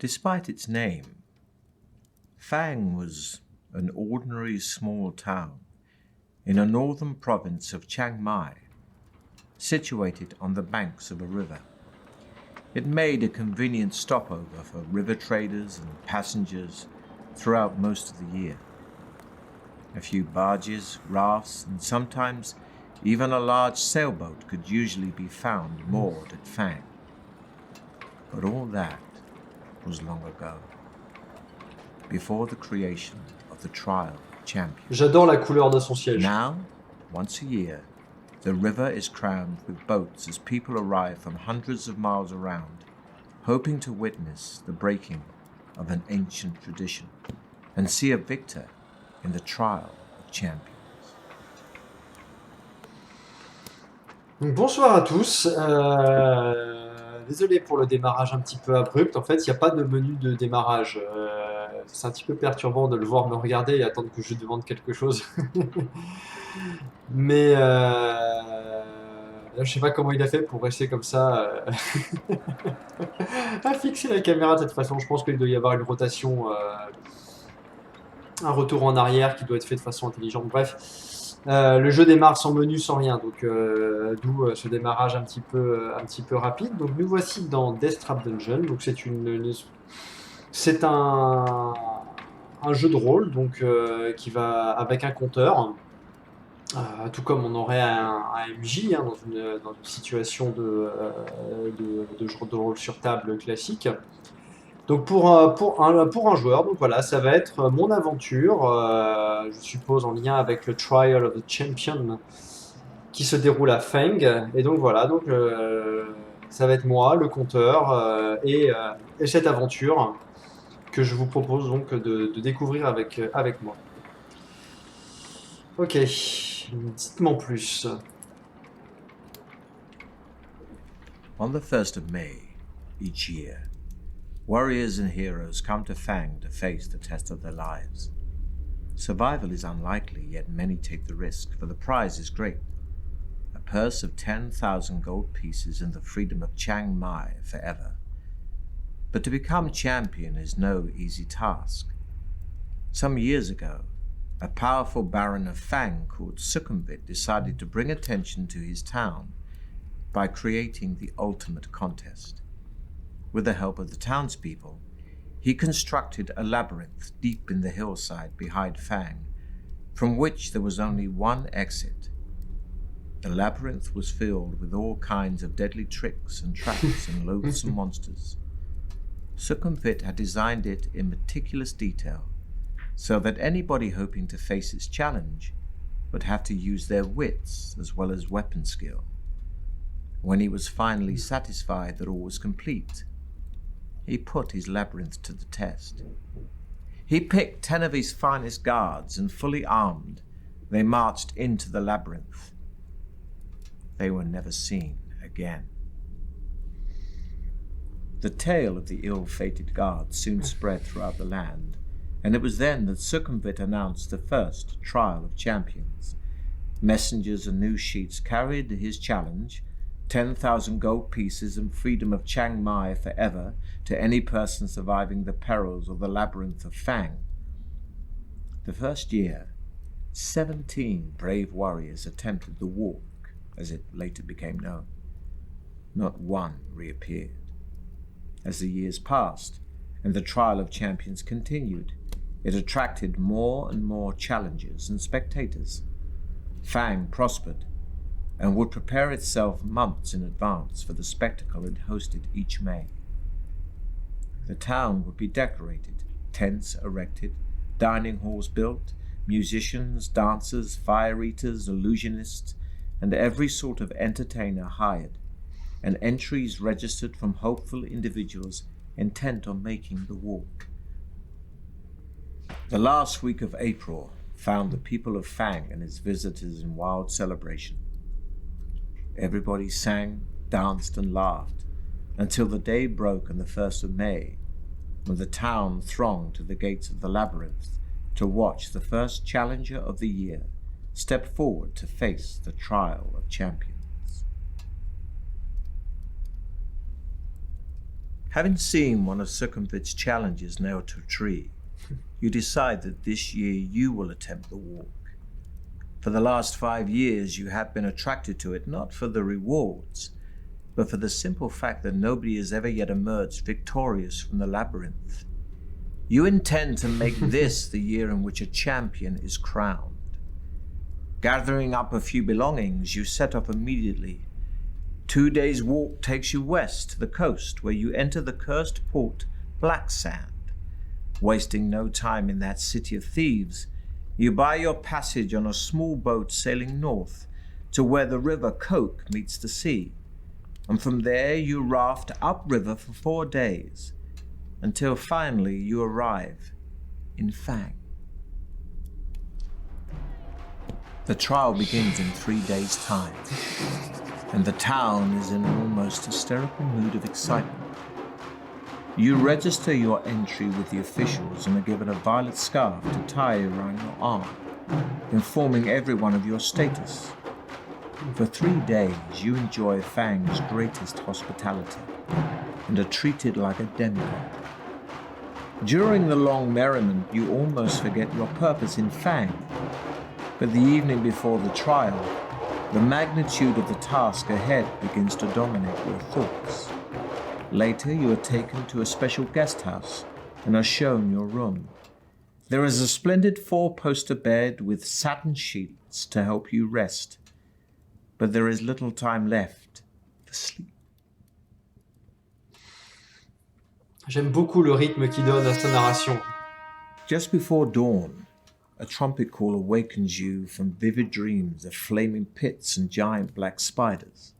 Despite its name, Fang was an ordinary small town in a northern province of Chiang Mai, situated on the banks of a river. It made a convenient stopover for river traders and passengers throughout most of the year. A few barges, rafts, and sometimes even a large sailboat could usually be found moored at Fang. But all that was long ago, before the creation of the Trial of Champions. J'adore la couleur de son siège. Now, once a year, the river is crammed with boats as people arrive from hundreds of miles around, hoping to witness the breaking of an ancient tradition and see a victor in the Trial of Champions. Donc, bonsoir à tous. Désolé pour le démarrage un petit peu abrupt. En fait, il n'y a pas de menu de démarrage. C'est un petit peu perturbant de le voir me regarder et attendre que je demande quelque chose. Mais là, je sais pas comment il a fait pour rester comme ça à fixer la caméra de cette façon. Je pense qu'il doit y avoir une rotation, un retour en arrière qui doit être fait de façon intelligente. Bref. Le jeu démarre sans menu, sans rien, donc d'où ce démarrage un petit peu rapide. Donc nous voici dans DeathtrapDugeon. Donc c'est un jeu de rôle donc qui va avec un compteur, tout comme on aurait un MJ hein, dans une situation de jeu de rôle sur table classique. Donc pour un joueur, donc voilà, ça va être mon aventure, je suppose en lien avec le Trial of the Champion qui se déroule à Feng. Et donc voilà, donc ça va être moi, le compteur, et cette aventure que je vous propose donc de découvrir avec moi. Ok, dites-moi en plus. On the 1st of May each year, warriors and heroes come to Fang to face the test of their lives. Survival is unlikely, yet many take the risk, for the prize is great. A purse of 10,000 gold pieces and the freedom of Chiang Mai forever. But to become champion is no easy task. Some years ago, a powerful baron of Fang called Sukhumvit decided to bring attention to his town by creating the ultimate contest. With the help of the townspeople, he constructed a labyrinth deep in the hillside behind Fang, from which there was only one exit. The labyrinth was filled with all kinds of deadly tricks and traps and loathsome monsters. Sukhumvit had designed it in meticulous detail, so that anybody hoping to face its challenge would have to use their wits as well as weapon skill. When he was finally satisfied that all was complete, he put his labyrinth to the test. He picked 10 of his finest guards, and fully armed, they marched into the labyrinth. They were never seen again. The tale of the ill-fated guards soon spread throughout the land, and it was then that Sukhumvit announced the first Trial of Champions. Messengers and news sheets carried his challenge, 10,000 gold pieces and freedom of Chiang Mai forever to any person surviving the perils of the labyrinth of Fang. The first year, 17 brave warriors attempted the walk, as it later became known. Not one reappeared. As the years passed and the Trial of Champions continued, it attracted more and more challengers and spectators. Fang prospered and would prepare itself months in advance for the spectacle it hosted each May. The town would be decorated, tents erected, dining halls built, musicians, dancers, fire eaters, illusionists, and every sort of entertainer hired, and entries registered from hopeful individuals intent on making the walk. The last week of April found the people of Fang and its visitors in wild celebration. Everybody sang, danced, and laughed until the day broke on the 1st of May, when the town thronged to the gates of the labyrinth to watch the first challenger of the year step forward to face the Trial of Champions. Having seen one of Sukhumvit's challenges nailed to a tree, you decide that this year you will attempt the walk. For the last 5 years, you have been attracted to it not for the rewards, but for the simple fact that nobody has ever yet emerged victorious from the labyrinth. You intend to make this the year in which a champion is crowned. Gathering up a few belongings, you set off immediately. 2 days' walk takes you west to the coast, where you enter the cursed port, Black Sand. Wasting no time in that city of thieves, you buy your passage on a small boat sailing north to where the river Coke meets the sea, and from there you raft upriver for 4 days, until finally you arrive in Fang. The trial begins in 3 days' time, and the town is in an almost hysterical mood of excitement. You register your entry with the officials and are given a violet scarf to tie around your arm, informing everyone of your status. For 3 days, you enjoy Fang's greatest hospitality and are treated like a demigod. During the long merriment, you almost forget your purpose in Fang, but the evening before the trial, the magnitude of the task ahead begins to dominate your thoughts. Later, you are taken to a special guest house and are shown your room. There is a splendid 4-poster bed with satin sheets to help you rest, but there is little time left for sleep. J'aime beaucoup le rythme qu'il donne à sa narration. Just before dawn, a trumpet call awakens you from vivid dreams of flaming pits and giant black spiders.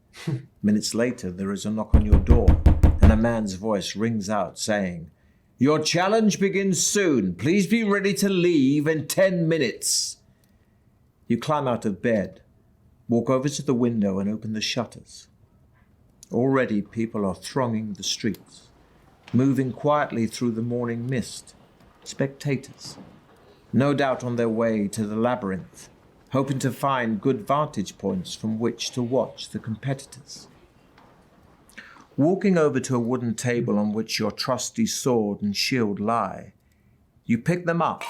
Minutes later, there is a knock on your door, and a man's voice rings out saying, "Your challenge begins soon. Please be ready to leave in 10 minutes." You climb out of bed, walk over to the window and open the shutters. Already people are thronging the streets, moving quietly through the morning mist, spectators, no doubt on their way to the labyrinth, hoping to find good vantage points from which to watch the competitors. Walking over to a wooden table on which your trusty sword and shield lie, you pick them up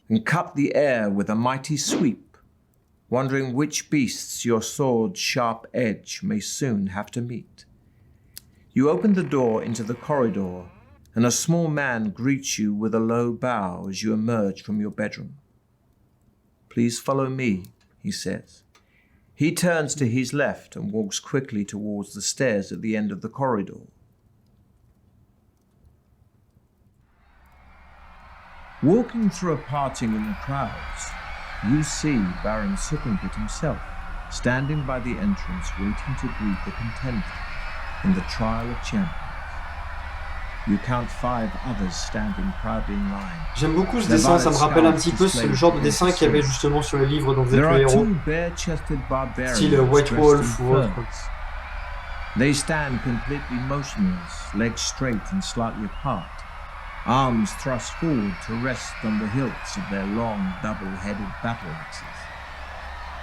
and cut the air with a mighty sweep, wondering which beasts your sword's sharp edge may soon have to meet. You open the door into the corridor, and a small man greets you with a low bow as you emerge from your bedroom. "Please follow me," he says. He turns to his left and walks quickly towards the stairs at the end of the corridor. Walking through a parting in the crowds, you see Baron Sukhumvit himself, standing by the entrance waiting to greet the contender in the trial of champions. You count 5 others standing proudly in line. J'aime beaucoup ce dessin, ça me rappelle un petit peu le genre de dessin qu'il y avait justement sur les livres dont vous êtes le héros. Style White Wolf ou autre. They stand completely motionless, legs straight and slightly apart, arms thrust forward to rest on the hilts of their long, double-headed battle axes.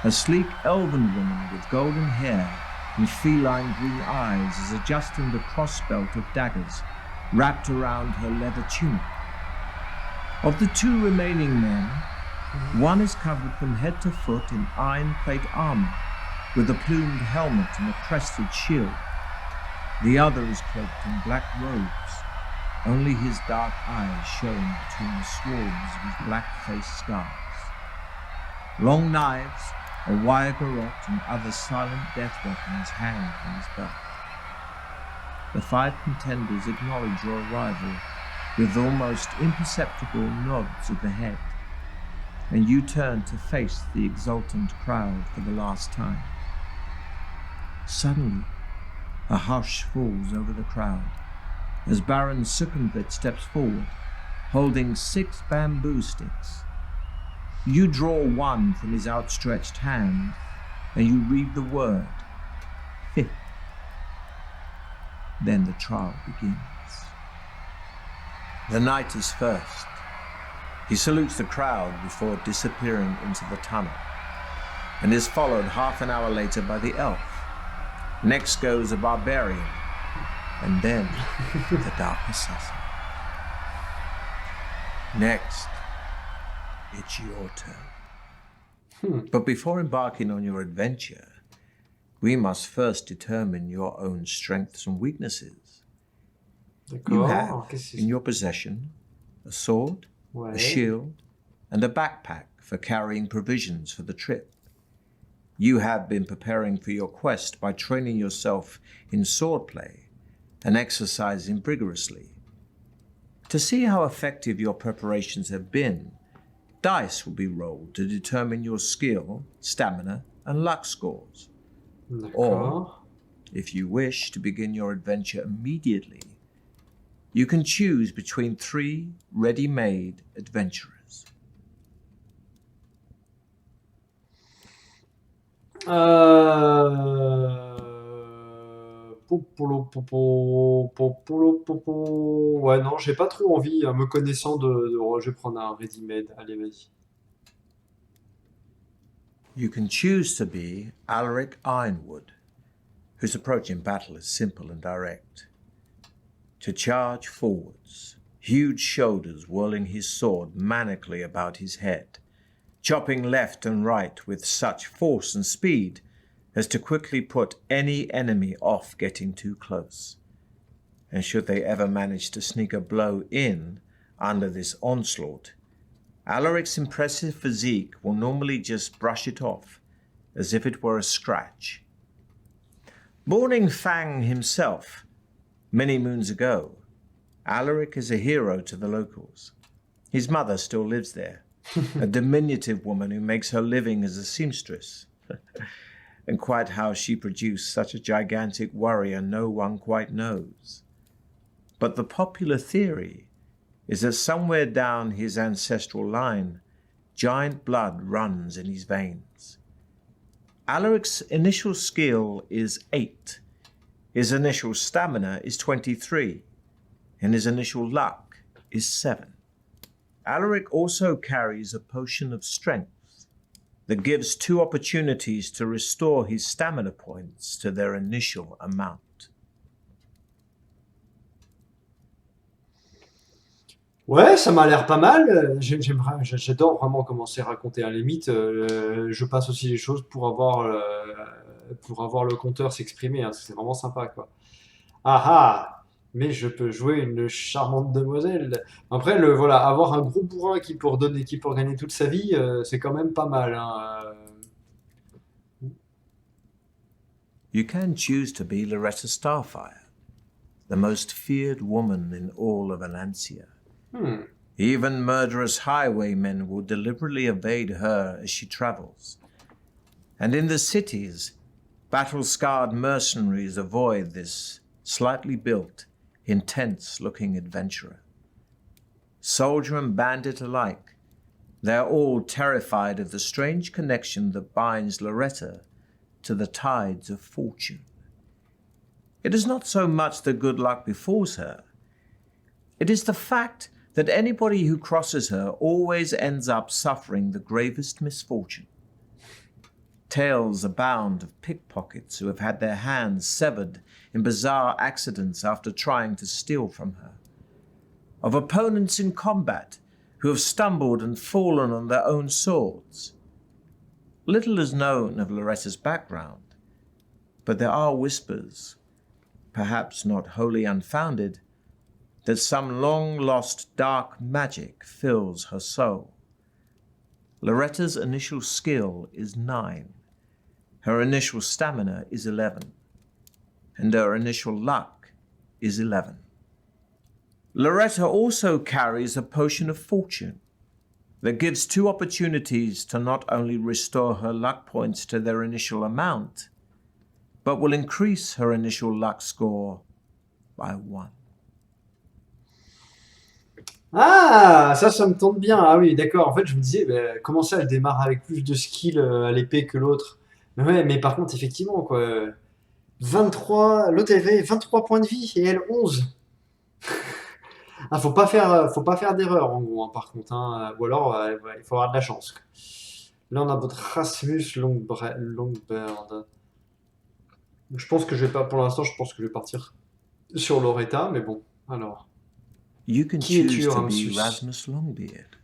A sleek elven woman with golden hair and feline green eyes is adjusting the crossbelt of daggers wrapped around her leather tunic. Of the 2 remaining men, one is covered from head to foot in iron plate armor, with a plumed helmet and a crested shield. The other is cloaked in black robes, only his dark eyes showing between the swarms of his black-faced scars. Long knives, a wire garrote, and other silent death weapons hang from his belt. The 5 contenders acknowledge your arrival with almost imperceptible nods of the head, and you turn to face the exultant crowd for the last time. Suddenly, a hush falls over the crowd as Baron Sukhumvit steps forward, holding 6 bamboo sticks. You draw one from his outstretched hand, and you read the word, 5th. Then the trial begins. The knight is first. He salutes the crowd before disappearing into the tunnel, and is followed half an hour later by the elf. Next goes a barbarian. and then the dark assassin. Next, it's your turn. But before embarking on your adventure, we must first determine your own strengths and weaknesses. You have in your possession a sword, a shield, and a backpack for carrying provisions for the trip. You have been preparing for your quest by training yourself in swordplay and exercising rigorously. To see how effective your preparations have been, dice will be rolled to determine your skill, stamina, and luck scores. Or, if you wish to begin your adventure immediately, you can choose between 3 ready-made adventurers. Ouais, non, j'ai pas trop envie, me connaissant je vais prendre un ready-made. Allez, vas-y. You can choose to be Alaric Ironwood, whose approach in battle is simple and direct. To charge forwards, huge shoulders whirling his sword manically about his head, chopping left and right with such force and speed as to quickly put any enemy off getting too close. And should they ever manage to sneak a blow in under this onslaught, Alaric's impressive physique will normally just brush it off, as if it were a scratch. Born Fang himself, many moons ago, Alaric is a hero to the locals. His mother still lives there, a diminutive woman who makes her living as a seamstress. And quite how she produced such a gigantic warrior no one quite knows. But the popular theory is that somewhere down his ancestral line, giant blood runs in his veins. Alaric's initial skill is 8, his initial stamina is 23, and his initial luck is 7. Alaric also carries a potion of strength that gives 2 opportunities to restore his stamina points to their initial amount. Ouais, ça m'a l'air pas mal. J'adore vraiment comment c'est raconté. À la limite, je passe aussi les choses pour avoir le compteur s'exprimer, hein. C'est vraiment sympa, quoi. Ah ah! Mais je peux jouer une charmante demoiselle. Après, voilà, avoir un gros bourrin qui peut gagner toute sa vie, c'est quand même pas mal, hein. You can choose to be Loretta Starfire, the most feared woman in all of Alancia. Even murderous highwaymen will deliberately evade her as she travels. And in the cities, battle-scarred mercenaries avoid this slightly built, intense-looking adventurer. Soldier and bandit alike, they're all terrified of the strange connection that binds Loretta to the tides of fortune. It is not so much that good luck befalls her. It is the fact that anybody who crosses her always ends up suffering the gravest misfortune. Tales abound of pickpockets who have had their hands severed in bizarre accidents after trying to steal from her, of opponents in combat who have stumbled and fallen on their own swords. Little is known of Loretta's background, but there are whispers, perhaps not wholly unfounded, that some long-lost dark magic fills her soul. Loretta's initial skill is 9, her initial stamina is 11, and her initial luck is 11. Loretta also carries a potion of fortune that gives 2 opportunities to not only restore her luck points to their initial amount, but will increase her initial luck score by 1. Ah, ça me tente bien. Ah oui, d'accord. En fait, je me disais, comment ça, elle démarre avec plus de skill à l'épée que l'autre? Mais ouais, mais par contre, effectivement, quoi. 23, l'autre elle avait 23 points de vie et elle 11. Ah, faut pas faire d'erreur en gros, hein, par contre, hein. Ou alors, ouais, il faut avoir de la chance, quoi. Là, on a votre Rasmus Longbird. Je pense que je vais pas, pour l'instant, je pense que je vais partir sur Loretta, mais bon, alors. You can Qui es-tu, choose to be Ramsus? Rasmus Longbeard,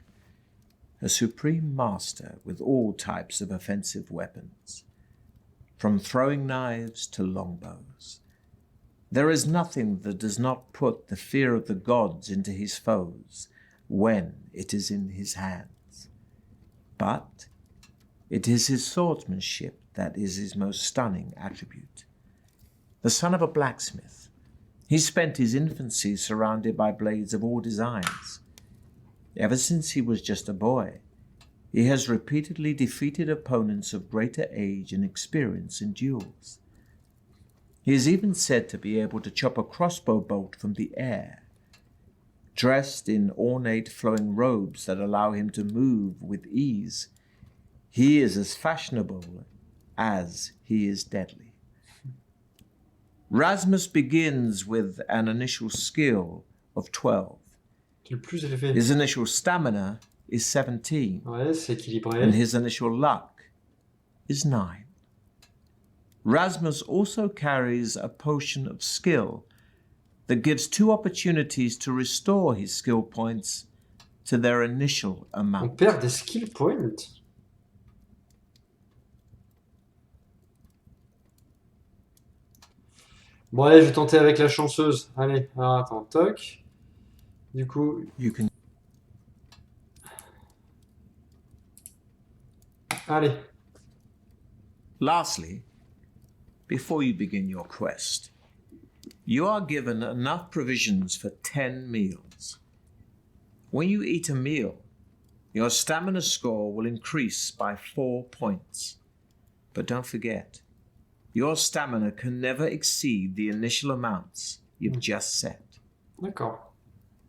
a supreme master with all types of offensive weapons, from throwing knives to longbows. There is nothing that does not put the fear of the gods into his foes when it is in his hands. But it is his swordsmanship that is his most stunning attribute. The son of a blacksmith, he spent his infancy surrounded by blades of all designs. Ever since he was just a boy, he has repeatedly defeated opponents of greater age and experience in duels. He is even said to be able to chop a crossbow bolt from the air. Dressed in ornate flowing robes that allow him to move with ease, he is as fashionable as he is deadly. Rasmus begins with an initial skill of 12. Qui est le plus élevé? His initial stamina is 17, Ouais, c'est équilibré. and his initial luck is 9. Rasmus also carries a potion of skill that gives 2 opportunities to restore his skill points to their initial On amount. perd des skill points. Bon, allez, je vais tenter avec la chanceuse. Allez, alors attends, toc. Du coup, You can allez. Lastly, before you begin your quest, you are given enough provisions for 10 meals. When you eat a meal, your stamina score will increase by 4 points. But don't forget, your stamina can never exceed the initial amounts you've just set. D'accord.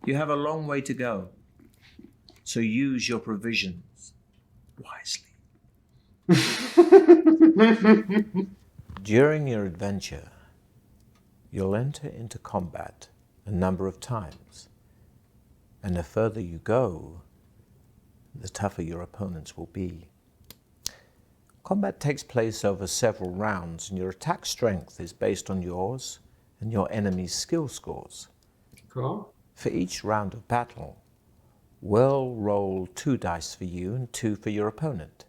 You have a long way to go, so use your provisions wisely. During your adventure, you'll enter into combat a number of times, and the further you go, the tougher your opponents will be. Combat takes place over several rounds, and your attack strength is based on yours and your enemy's skill scores. D'accord. For each round of battle, we'll roll 2 dice for you and 2 for your opponent,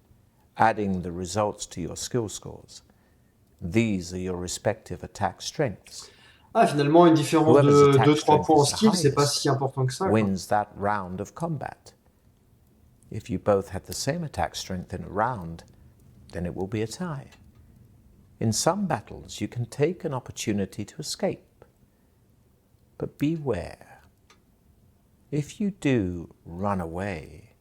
adding the results to your skill scores. These are your respective attack strengths. Ah, finalement, une différence Whoever's de attack 2-3 points en strength is the skill, c'est pas highest si important que ça, quoi. wins that round of combat. If you both had the same attack strength in a round, then it will be a tie. In some battles, you can take an opportunity to escape. But beware. If you do run away,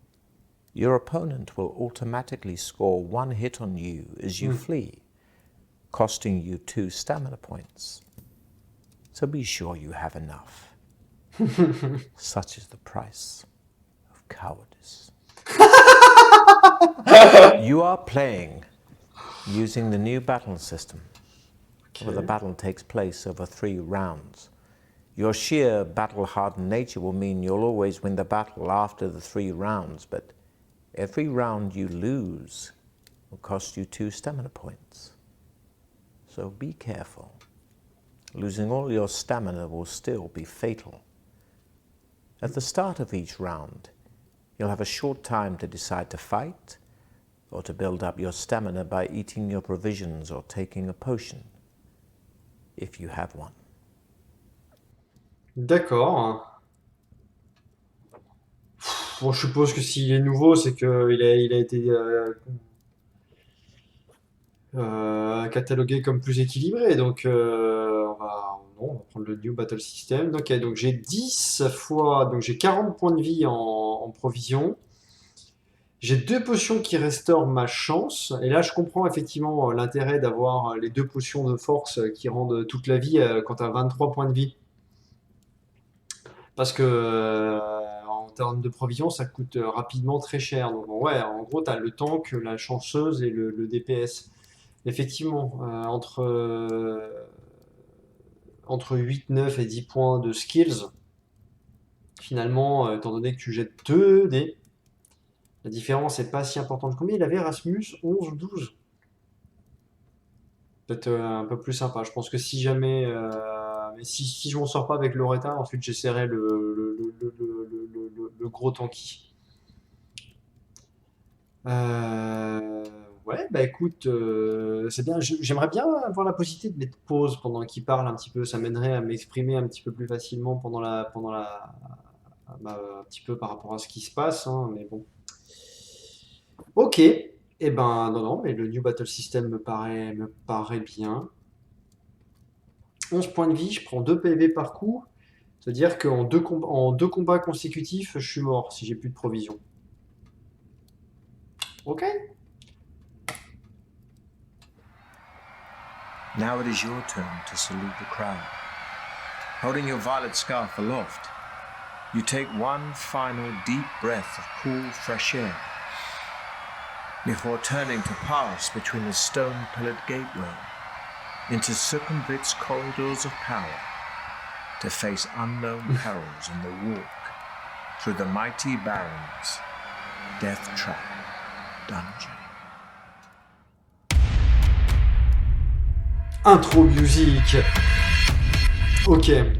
your opponent will automatically score 1 hit on you as you flee, costing you 2 stamina points. So be sure you have enough. Such is the price of cowardice. You are playing using the new battle system, where the battle takes place over 3 rounds. Your sheer battle-hardened nature will mean you'll always win the battle after the 3 rounds, but every round you lose will cost you 2 stamina points. So be careful. Losing all your stamina will still be fatal. At the start of each round, you'll have a short time to decide to fight or to build up your stamina by eating your provisions or taking a potion, if you have one. D'accord. Bon, je suppose que s'il est nouveau, c'est qu'il a été catalogué comme plus équilibré. Donc, on va prendre le New Battle System. Ok, donc j'ai 10 fois, donc j'ai 40 points de vie en provision. J'ai 2 potions qui restaurent ma chance. Et là, je comprends effectivement l'intérêt d'avoir les 2 potions de force qui rendent toute la vie quand tu as 23 points de vie. Parce que en termes de provision, ça coûte rapidement très cher. Donc, ouais, en gros, tu as le tank, la chanceuse et le DPS. Effectivement, entre 8, 9 et 10 points de skills, finalement, étant donné que tu jettes 2 dés, la différence n'est pas si importante. Combien il avait Rasmus? 11 ou 12? Peut-être un peu plus sympa. Je pense que si jamais mais si je m'en sors pas avec Loretta, ensuite j'essaierai le gros tanky. Ouais, bah écoute, c'est bien. J'aimerais bien avoir la possibilité de mettre pause pendant qu'il parle un petit peu. Ça m'aiderait à m'exprimer un petit peu plus facilement bah, un petit peu par rapport à ce qui se passe, hein, mais bon. Ok. Eh ben, non, mais le New Battle System me paraît bien. 11 points de vie, je prends 2 PV par coup. C'est-à-dire en deux combats consécutifs, je suis mort si j'ai plus de provisions. Ok. Now it is your turn to salute the crowd. Holding your violet scarf aloft, you take one final deep breath of cool, fresh air before turning to pass between the stone-pillared gateway into Succumbit's corridors of power to face unknown perils in the walk through the mighty Baron's DeathtrapDugeon. Intro musique. Ok.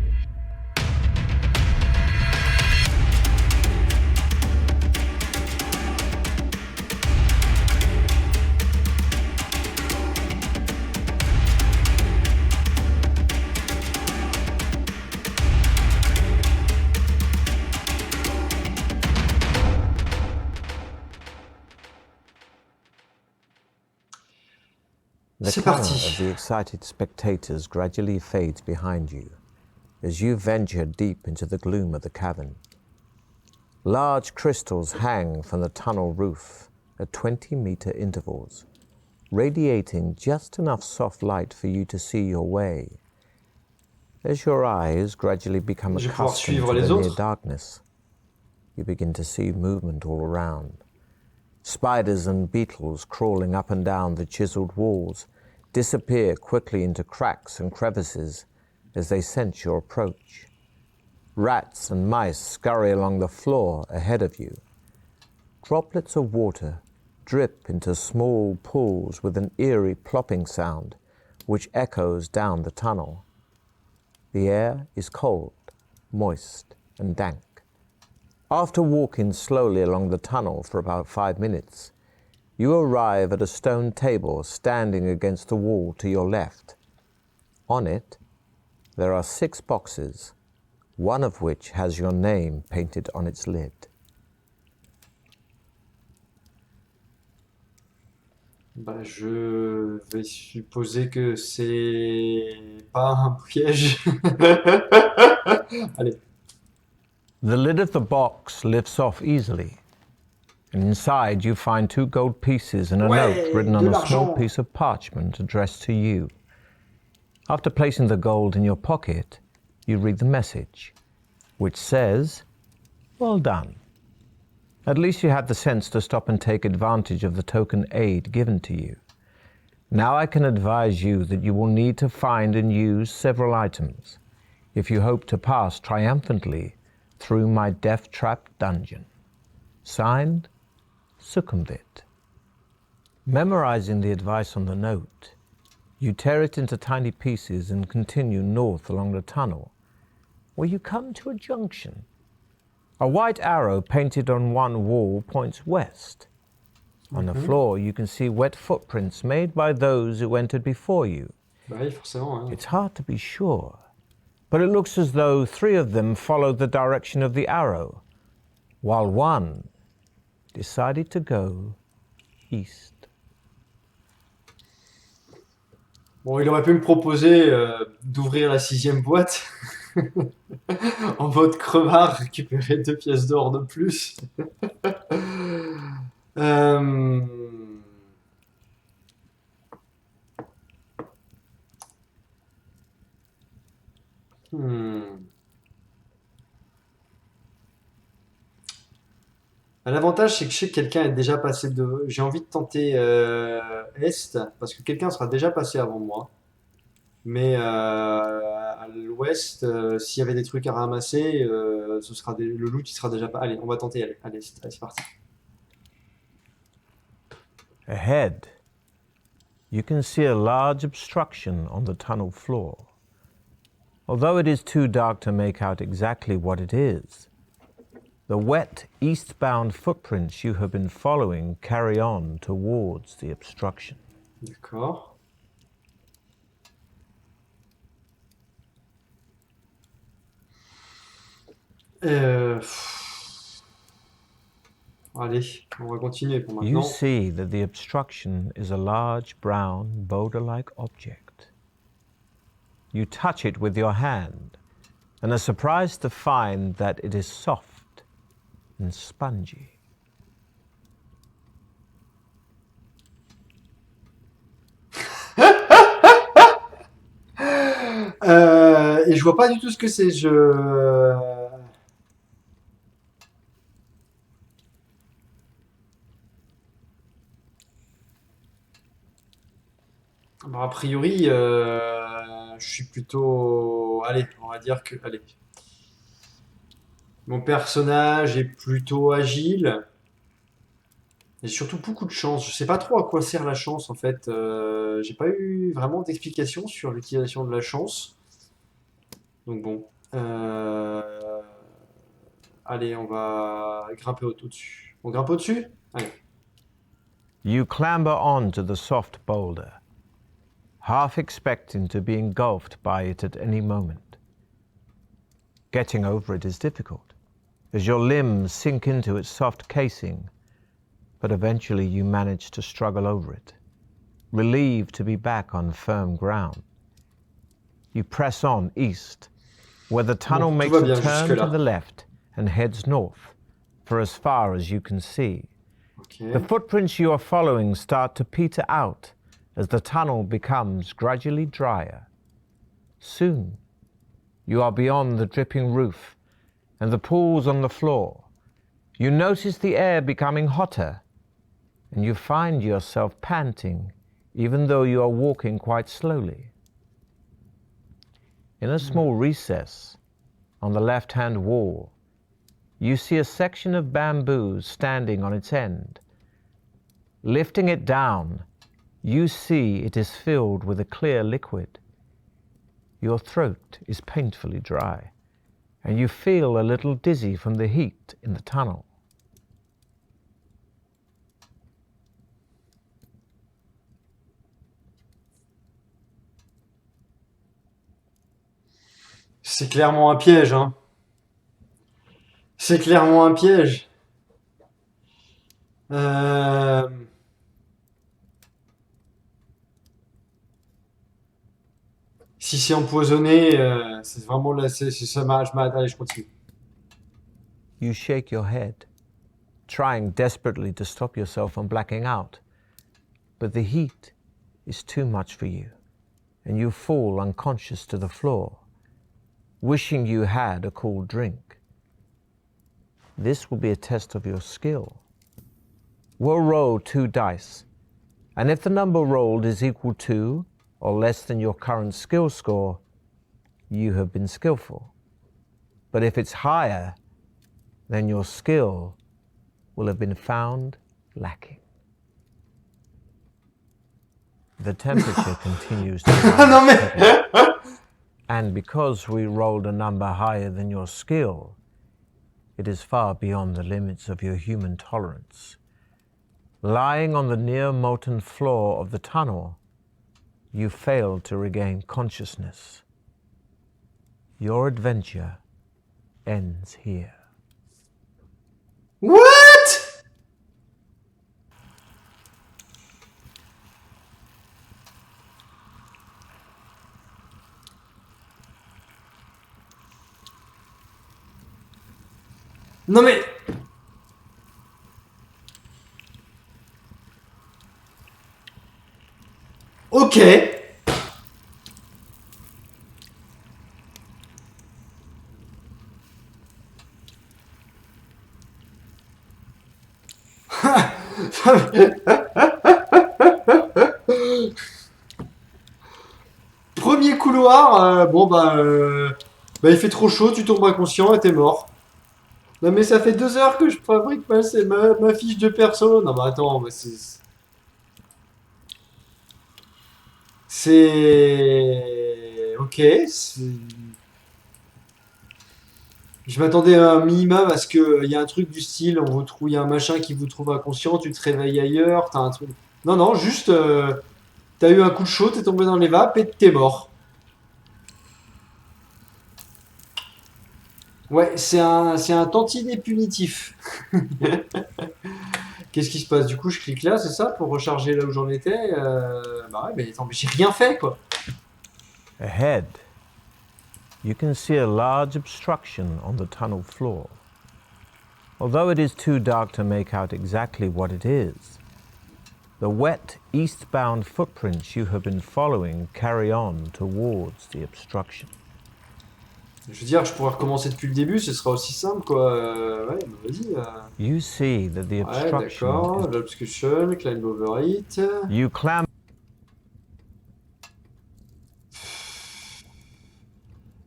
The C'est clamour parti. of the excited spectators gradually fades behind you as you venture deep into the gloom of the cavern. Large crystals hang from the tunnel roof at 20-meter intervals, radiating just enough soft light for you to see your way. As your eyes gradually become Je vais pouvoir accustomed suivre to the les near autres. darkness, you begin to see movement all around. Spiders and beetles crawling up and down the chiseled walls disappear quickly into cracks and crevices as they sense your approach. Rats and mice scurry along the floor ahead of you. Droplets of water drip into small pools with an eerie plopping sound which echoes down the tunnel. The air is cold, moist, and dank. After walking slowly along the tunnel for about 5 minutes, you arrive at a stone table standing against the wall to your left. On it, there are 6 boxes, one of which has your name painted on its lid. Bah, je vais supposer que c'est pas un piège. Allez. The lid of the box lifts off easily, and inside you find 2 gold pieces and a note Ouais, written de on a small l'argent. piece of parchment addressed to you. After placing the gold in your pocket, you read the message, which says, "Well done. At least you had the sense to stop and take advantage of the token aid given to you. Now I can advise you that you will need to find and use several items if you hope to pass triumphantly through my DeathtrapDugeon. Signed, Succumbit." Memorizing the advice on the note, you tear it into tiny pieces and continue north along the tunnel, where you come to a junction. A white arrow painted on one wall points west. On the floor, you can see wet footprints made by those who entered before you. Bah oui, forcément. Hein. It's hard to be sure, but it looks as though 3 of them followed the direction of the arrow, while one decided to go east. Bon, il aurait pu me proposer d'ouvrir la 6e boîte en mode crevard, récupérer 2 pièces d'or de plus. Euh, hmm. L'avantage, c'est que je sais que quelqu'un est déjà passé de. J'ai envie de tenter Est, parce que quelqu'un sera déjà passé avant moi. Mais à l'ouest, s'il y avait des trucs à ramasser, le loot il sera déjà pas. Allez, on va tenter. Allez, c'est parti. Ahead, you can see a large obstruction on the tunnel floor. Although it is too dark to make out exactly what it is, the wet eastbound footprints you have been following carry on towards the obstruction. D'accord. Allez, on va continuer pour You maintenant. see that the obstruction is a large brown boulder-like object. You touch it with your hand and are surprised to find that it is soft and spongy. Et je vois pas du tout ce que c'est. Bon, a priori, je suis plutôt. Allez, on va dire que. Allez. Mon personnage est plutôt agile. Et surtout beaucoup de chance. Je sais pas trop à quoi sert la chance en fait. J'ai pas eu vraiment d'explication sur l'utilisation de la chance. Donc bon. Allez, on va grimper au-dessus. On grimpe au-dessus? Allez. You clamber on to the soft boulder, half expecting to be engulfed by it at any moment. Getting over it is difficult, as your limbs sink into its soft casing, but eventually you manage to struggle over it, relieved to be back on firm ground. You press on east, where the tunnel Bon, tout makes va a bien turn to jusque-là. the left and heads north for as far as you can see. Ok. The footprints you are following start to peter out as the tunnel becomes gradually drier. Soon, you are beyond the dripping roof and the pools on the floor. You notice the air becoming hotter, and you find yourself panting, even though you are walking quite slowly. In a small recess on the left-hand wall, you see a section of bamboo standing on its end. Lifting it down, you see it is filled with a clear liquid. Your throat is painfully dry, and you feel a little dizzy from the heat in the tunnel. C'est clairement un piège, hein. C'est clairement un piège. Euh... Si c'est empoisonné, c'est vraiment là, ça allez, je continue. You shake your head, trying desperately to stop yourself from blacking out, but the heat is too much for you, and you fall unconscious to the floor, wishing you had a cool drink. This will be a test of your skill. We'll roll 2 dice, and if the number rolled is equal to or less than your current skill score, you have been skillful. But if it's higher, then your skill will have been found lacking. The temperature continues to Non rise mais... steadily. And because we rolled a number higher than your skill, it is far beyond the limits of your human tolerance. Lying on the near molten floor of the tunnel, you fail to regain consciousness. Your adventure ends here. What? Non mais... Ok. Premier couloir, bah il fait trop chaud, tu tombes inconscient et t'es mort. Non mais ça fait 2 heures que je fabrique ma fiche de perso. Non mais attends, mais c'est... C'est... Ok, c'est... Je m'attendais à un minimum à ce qu'il y a un truc du style, il y a un machin qui vous trouve inconscient, tu te réveilles ailleurs, t'as un truc. Non, non, juste, t'as eu un coup de chaud, t'es tombé dans les vapes et t'es mort. Ouais, c'est un tantinet punitif. Qu'est-ce qui se passe? Du coup, je clique là, c'est ça, pour recharger là où j'en étais. Bah ouais, mais attends, mais j'ai rien fait, quoi. Ahead, you can see a large obstruction on the tunnel floor. Although it is too dark to make out exactly what it is, the wet, eastbound footprints you have been following carry on towards the obstruction. Je veux dire, je pourrais recommencer depuis le début, ce sera aussi simple, quoi. Ouais, bah vas-y. You see that the Ouais, obstruction d'accord. is... L'obstruction, climb over it. You clamber...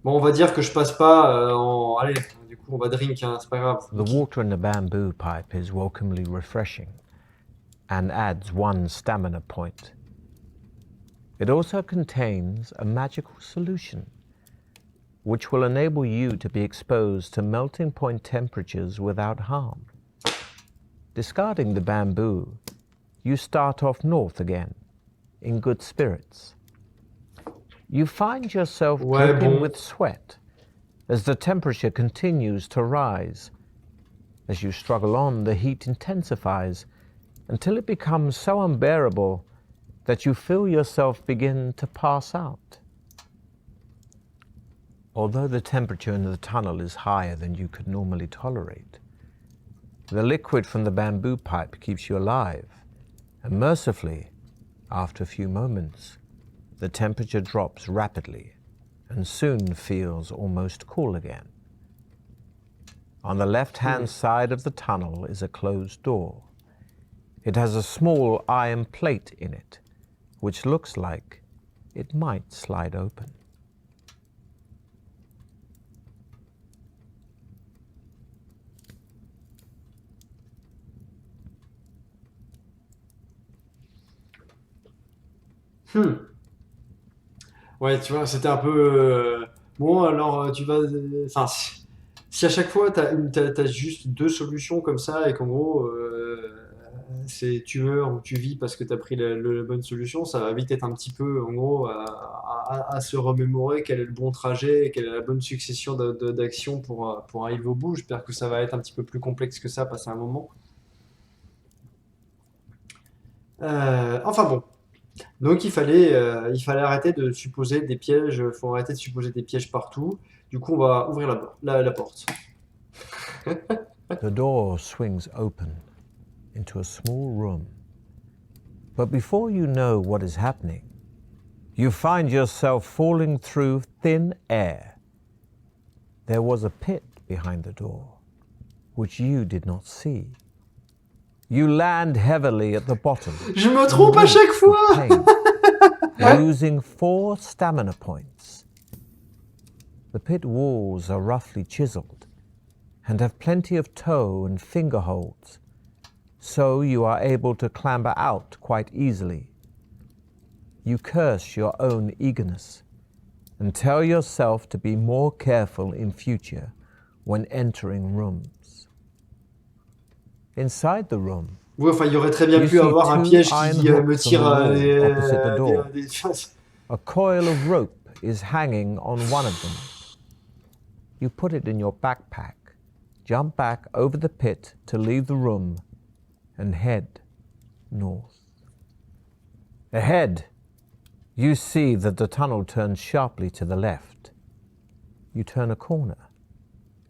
Bon, on va dire que je passe pas en. Allez, du coup, on va drink, hein, c'est pas grave. The water in the bamboo pipe is welcomely refreshing and adds 1 stamina point. It also contains a magical solution which will enable you to be exposed to melting point temperatures without harm. Discarding the bamboo, you start off north again, in good spirits. You find yourself Ouais, dripping bon. with sweat as the temperature continues to rise. As you struggle on, the heat intensifies until it becomes so unbearable that you feel yourself begin to pass out. Although the temperature in the tunnel is higher than you could normally tolerate, the liquid from the bamboo pipe keeps you alive, and mercifully, after a few moments, the temperature drops rapidly and soon feels almost cool again. On the left-hand side of the tunnel is a closed door. It has a small iron plate in it, which looks like it might slide open. Ouais, tu vois, c'était un peu. Bon, alors tu vas. Enfin, si à chaque fois t'as juste deux solutions comme ça et qu'en gros c'est tu meurs ou tu vis parce que t'as pris la bonne solution, ça va vite être un petit peu en gros à se remémorer quel est le bon trajet et quelle est la bonne succession d'actions pour arriver au bout. J'espère que ça va être un petit peu plus complexe que ça passer un moment. Enfin bon. Donc il fallait arrêter de supposer des pièges, faut arrêter de supposer des pièges partout. Du coup, on va ouvrir la porte. The door swings open into a small room. But before you know what is happening, you find yourself falling through thin air. There was a pit behind the door, which you did not see. You land heavily at the bottom. Je me trompe à chaque fois. Pain, losing 4 stamina points. The pit walls are roughly chiseled and have plenty of toe and finger holds, so you are able to clamber out quite easily. You curse your own eagerness and tell yourself to be more careful in future when entering rooms. Inside the room, Oui, enfin, il y aurait très bien you pu see avoir un 2 piège iron qui me hooks on tire the wall opposite the door. des- A coil of rope is hanging on one of them. You put it in your backpack, jump back over the pit to leave the room, and head north. Ahead, you see that the tunnel turns sharply to the left. You turn a corner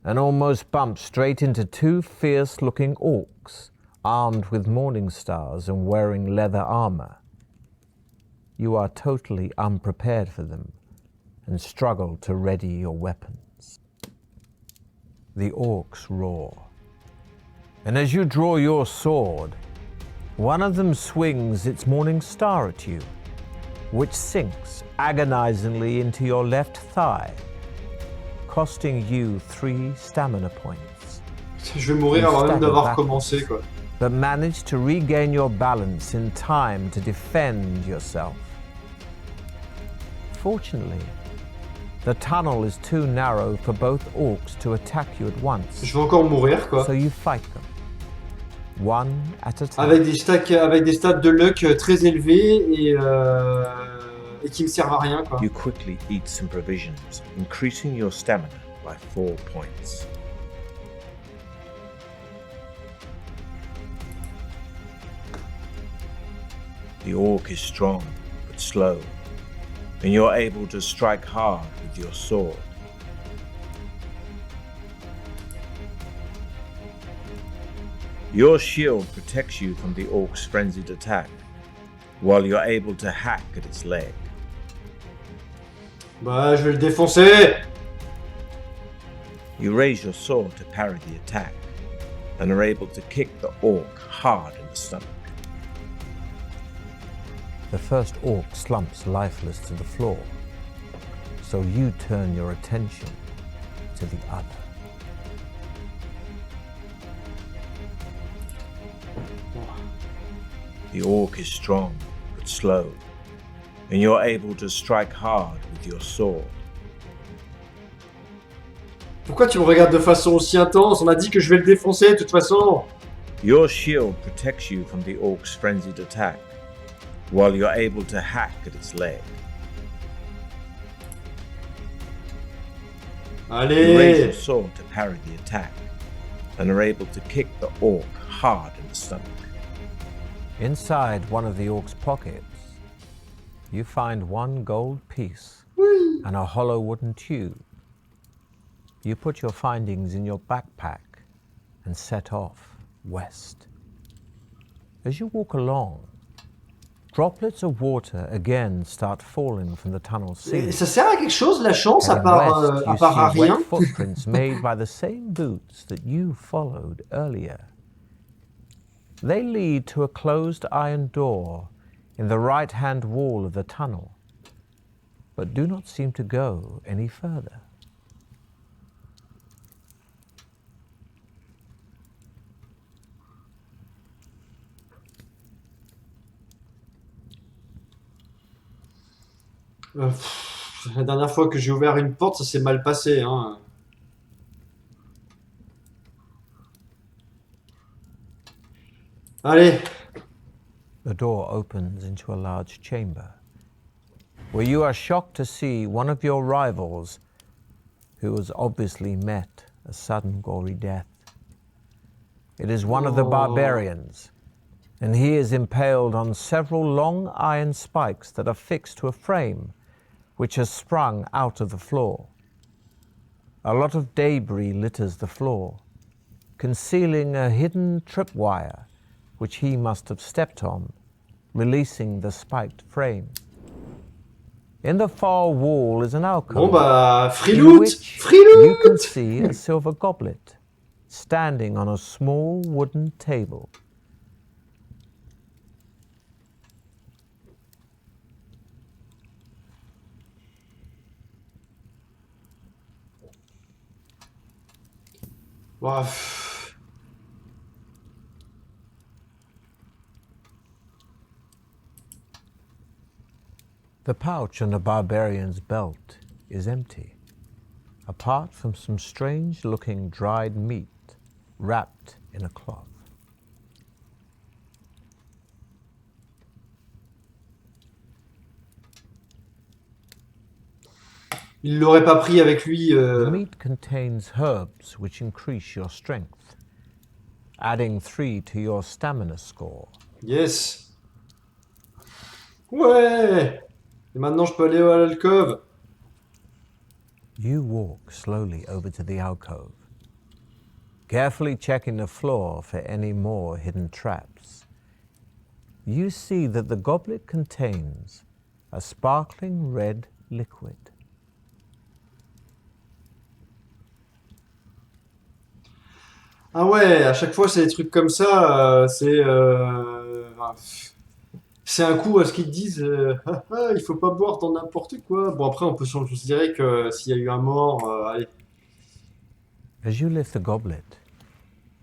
and almost bump straight into 2 fierce-looking orcs, armed with morning stars and wearing leather armor. You are totally unprepared for them and struggle to ready your weapons. The orcs roar, and as you draw your sword, one of them swings its morning star at you, which sinks agonizingly into your left thigh, costing you 3 stamina points. Je vais mourir avant même d'avoir commencé, quoi. But manage to regain your balance in time to defend yourself. Fortunately, The tunnel is too narrow for both orcs to attack you at once. Je vais encore mourir, quoi. So you fight them, one at a time. Avec des stats de luck très élevés et qui me servent à rien, quoi. You quickly eat some provisions, increasing your stamina by 4 points. The orc is strong but slow, and you're able to strike hard with your sword. Your shield protects you from the orc's frenzied attack, while you're able to hack at its leg. Bah, je vais le défoncer! You raise your sword to parry the attack, and are able to kick the orc hard in the stomach. The first orc slumps lifeless to the floor, so you turn your attention to the other. The orc is strong but slow, and you're able to strike hard with your sword. Pourquoi tu me regardes de façon aussi intense? On a dit que je vais le défoncer de toute façon. Your shield protects you from the orc's frenzied attack, while you're able to hack at its leg. You raise your Allez! sword to parry the attack, and are able to kick the orc hard in the stomach. Inside one of the orc's pockets, you find one gold piece and a hollow wooden tube. You put your findings in your backpack and set off west. As you walk along, droplets of water again start falling from the tunnel Et ceiling. ça sert à quelque chose, la chance, à Heading part, west, à you part à see rien? wet footprints made by the same boots that you followed earlier. They lead to a closed iron door in the right-hand wall of the tunnel, but do not seem to go any further. La dernière fois que j'ai ouvert une porte, ça s'est mal passé, hein. Allez! The door opens into a large chamber, where you are shocked to see one of your rivals who has obviously met a sudden gory death. It is one of the Oh. barbarians, and he is impaled on several long iron spikes that are fixed to a frame which has sprung out of the floor. A lot of debris litters the floor, concealing a hidden tripwire which he must have stepped on, releasing the spiked frame. In the far wall is an alcove, Bon bah, free in loot! which Free you can loot! see a silver goblet standing on a small wooden table. Ouah, pff. The pouch on the barbarian's belt is empty, apart from some strange-looking dried meat wrapped in a cloth. Il l'aurait pas pris avec lui. The meat contains herbs which increase your strength, adding 3 to your stamina score. Yes! Ouais! Et maintenant je peux aller à l'alcôve. You walk slowly over to the alcove, carefully checking the floor for any more hidden traps. You see that the goblet contains a sparkling red liquid. Ah ouais, à chaque fois c'est des trucs comme ça, c'est un coup à ce qu'ils disent ah, ah, il faut pas boire dans n'importe quoi. Bon après on peut se considérer que s'il y a eu un mort, allez. As you lift the goblet,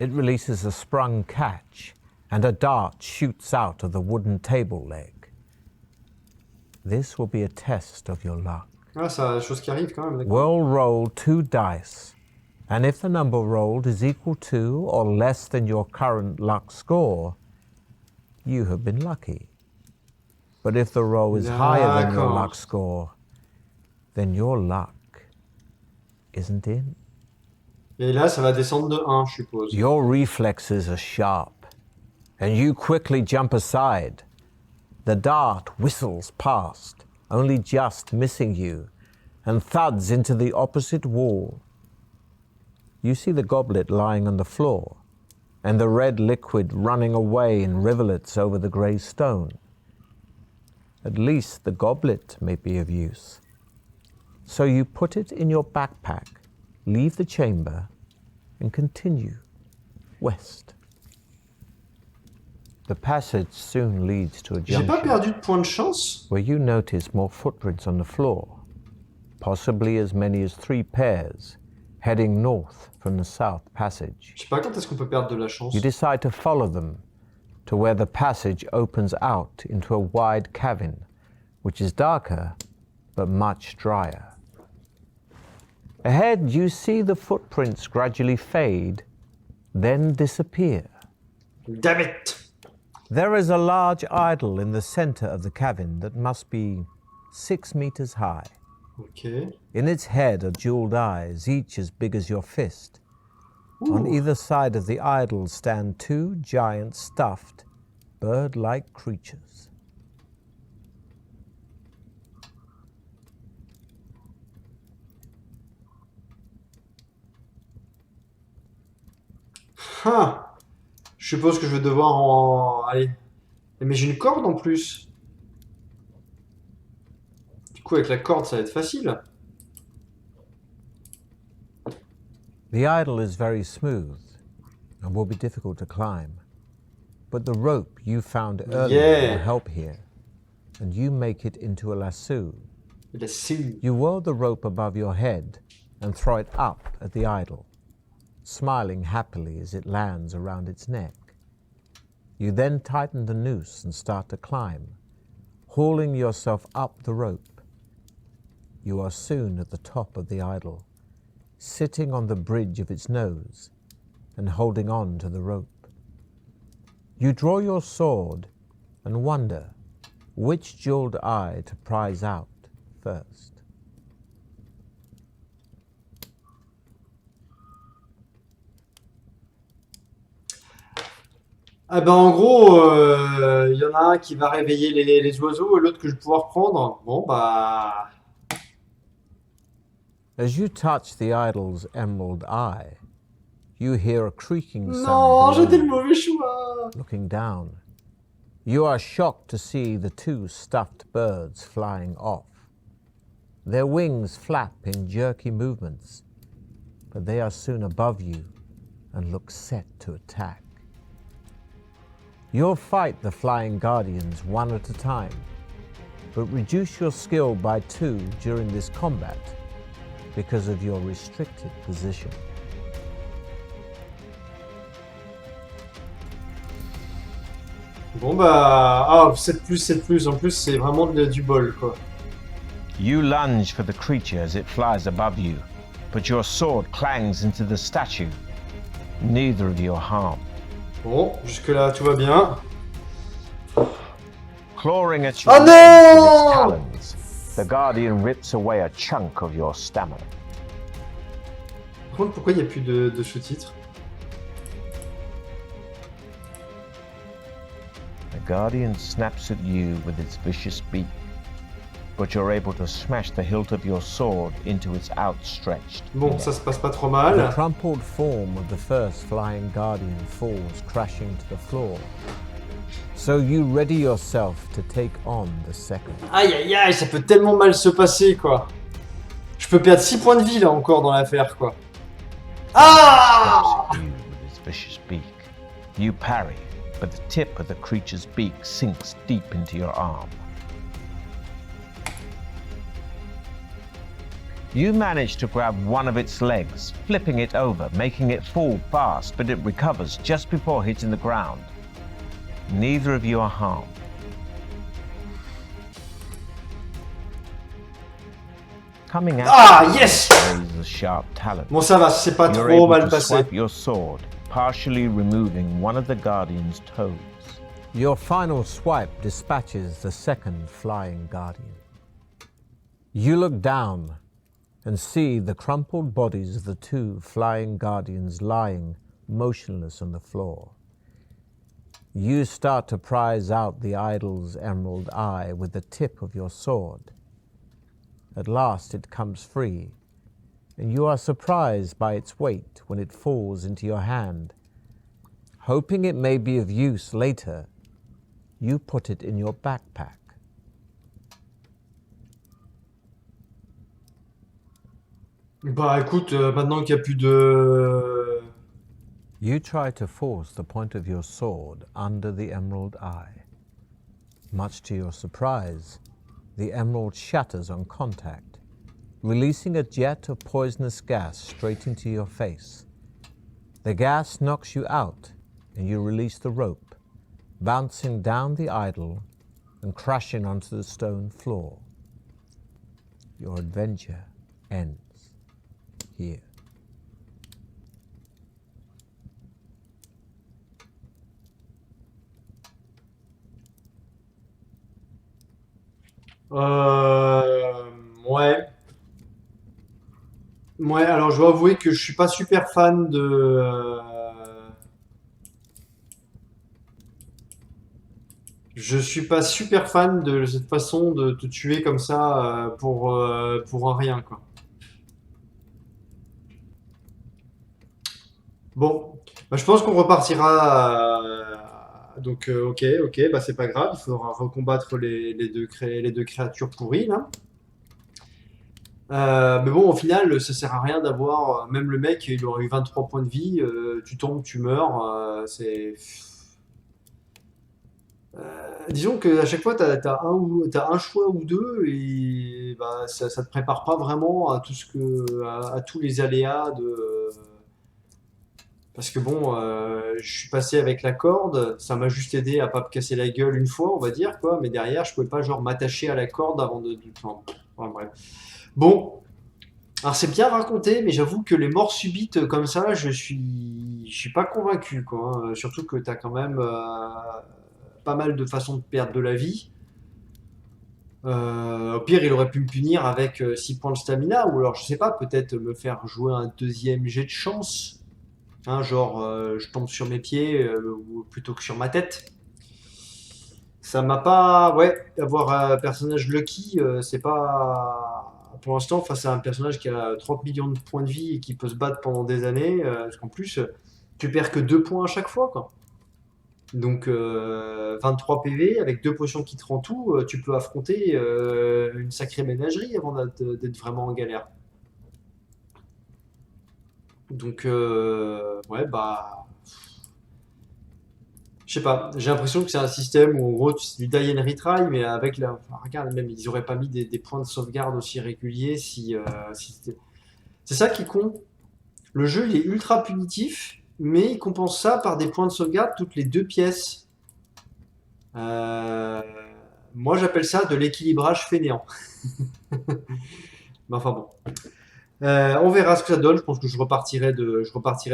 it releases a sprung catch and a dart shoots out of the wooden table leg. This will be a test of your luck. Ah, ça, chose qui arrive quand même, d'accord. Well, roll 2 dice, and if the number rolled is equal to or less than your current luck score, you have been lucky. But if the roll is higher than your D'accord. luck score, then your luck isn't in. Et là, ça va descendre de 1, je suppose. Your reflexes are sharp, and you quickly jump aside. The dart whistles past, only just missing you, and thuds into the opposite wall. You see the goblet lying on the floor, and the red liquid running away in rivulets over the grey stone. At least the goblet may be of use. So you put it in your backpack, leave the chamber, and continue west. The passage soon leads to a J'ai pas junction perdu de point de chance. where you notice more footprints on the floor, possibly as many as 3 pairs, heading north from the south passage. Je sais pas quand est-ce qu'on peut perdre de la chance. You decide to follow them to where the passage opens out into a wide cavern, which is darker but much drier. Ahead, you see the footprints gradually fade, then disappear. Damn it! There is a large idol in the center of the cavern that must be 6 meters high. Ok. In its head are jeweled eyes, each as big as your fist. On either side of the idol stand 2 giant stuffed, bird-like creatures. Ah, je suppose que je vais devoir en... Allez. Mais j'ai une corde en plus. Du coup, avec la corde, ça va être facile. The idol is very smooth and will be difficult to climb, but the rope you found earlier will help here, and you make it into a lasso. You whirl the rope above your head and throw it up at the idol, smiling happily as it lands around its neck. You then tighten the noose and start to climb, hauling yourself up the rope. You are soon at the top of the idol, sitting on the bridge of its nose and holding on to the rope. You draw your sword and wonder which jeweled eye to prize out first. Ah ben en gros, il y en a un qui va réveiller les oiseaux et l'autre que je vais pouvoir prendre. Bon bah... As you touch the idol's emerald eye, you hear a creaking Non, sound j'étais below le mauvais choix. looking down. You are shocked to see the 2 stuffed birds flying off. Their wings flap in jerky movements, but they are soon above you and look set to attack. You'll fight the flying guardians one at a time, but reduce your skill by 2 during this combat because of your restricted position. Bon bah... Ah, 7+, 7+. En plus, c'est vraiment du bol, quoi. You lunge for the creature as it flies above you, but your sword clangs into the statue. Neither of you are harmed. Bon, jusque-là, tout va bien. Clawing at your Oh legs with its no! talons, the guardian rips away a chunk of your stamina. Par contre, pourquoi il n'y a plus de sous-titres? The guardian snaps at you with its vicious beak, but you're able to smash the hilt of your sword into its outstretched Bon, neck. ça se passe pas trop The mal. crumpled form of the first flying guardian falls crashing to the floor. So you ready yourself to take on the second. Aïe aïe aïe, ça peut tellement mal se passer, quoi. Je peux perdre 6 points de vie, là, encore, dans l'affaire, quoi. Ah! Snaps at you with its vicious beak. You parry, but the tip of the creature's beak sinks deep into your arm. You manage to grab one of its legs, flipping it over, making it fall fast, but it recovers just before hitting the ground. Neither of you are harmed. Coming at Ah, you, yes! raise the sharp talon. Bon, ça va, c'est pas You're trop able mal to passé. swipe your sword, partially removing one of the Guardian's toes. Your final swipe dispatches the second flying guardian. You look down and see the crumpled bodies of the two flying guardians lying motionless on the floor. You start to prize out the idol's emerald eye with the tip of your sword. At last it comes free, and you are surprised by its weight when it falls into your hand. Hoping it may be of use later, you put it in your backpack. Bah écoute, maintenant qu'il n'y a plus de... You try to force the point of your sword under the emerald eye. Much to your surprise, the emerald shatters on contact, releasing a jet of poisonous gas straight into your face. The gas knocks you out, and you release the rope, bouncing down the idol and crashing onto the stone floor. Your adventure ends here. Ouais. Ouais, alors je dois avouer que je suis pas super fan de... Je suis pas super fan de cette façon de te tuer comme ça pour un rien, quoi. Bon, bah, je pense qu'on repartira. Donc, ok, bah c'est pas grave, il faudra recombattre les deux créatures pourries là. Mais bon, au final, ça sert à rien d'avoir. Même le mec, il aurait eu 23 points de vie, tu tombes, tu meurs. Disons qu'à chaque fois, t'as un choix ou deux, et bah, ça te prépare pas vraiment à à tous les aléas de. Parce que bon, je suis passé avec la corde, ça m'a juste aidé à pas me casser la gueule une fois, on va dire, quoi. Mais derrière, je pouvais pas genre m'attacher à la corde avant enfin, bref. Bon, alors c'est bien raconté, mais j'avoue que les morts subites comme ça, je suis pas convaincu, quoi, hein. Surtout que t'as quand même pas mal de façons de perdre de la vie. Au pire, il aurait pu me punir avec 6 points de stamina, ou alors je sais pas, peut-être me faire jouer un deuxième jet de chance. Hein, genre, je tombe sur mes pieds ou plutôt que sur ma tête. Ça m'a pas. Ouais, avoir un personnage lucky, c'est pas. Pour l'instant, face à un personnage qui a 30 millions de points de vie et qui peut se battre pendant des années, parce qu'en plus, tu perds que 2 points à chaque fois, quoi. Donc, 23 PV avec 2 potions qui te rendent tout, tu peux affronter une sacrée ménagerie avant d'être vraiment en galère. Donc, ouais, bah. Je sais pas, j'ai l'impression que c'est un système où en gros c'est du die and retry, mais avec la. Enfin, regarde, même ils auraient pas mis des points de sauvegarde aussi réguliers si c'est ça qui est con. Le jeu il est ultra punitif, mais il compense ça par des points de sauvegarde toutes les 2 pièces. Euh, Moi j'appelle ça de l'équilibrage fainéant. Mais enfin bon. On verra ce que ça donne. Je pense que je repartirai de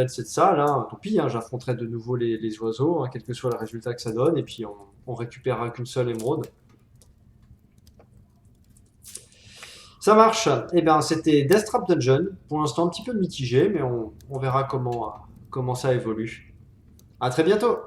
cette salle, hein. Tant pis, hein, j'affronterai de nouveau les oiseaux, hein, quel que soit le résultat que ça donne, et puis on récupérera qu'une seule émeraude. Ça marche. Eh bien, c'était DeathtrapDugeon. Pour l'instant, un petit peu mitigé, mais on verra comment ça évolue. À très bientôt.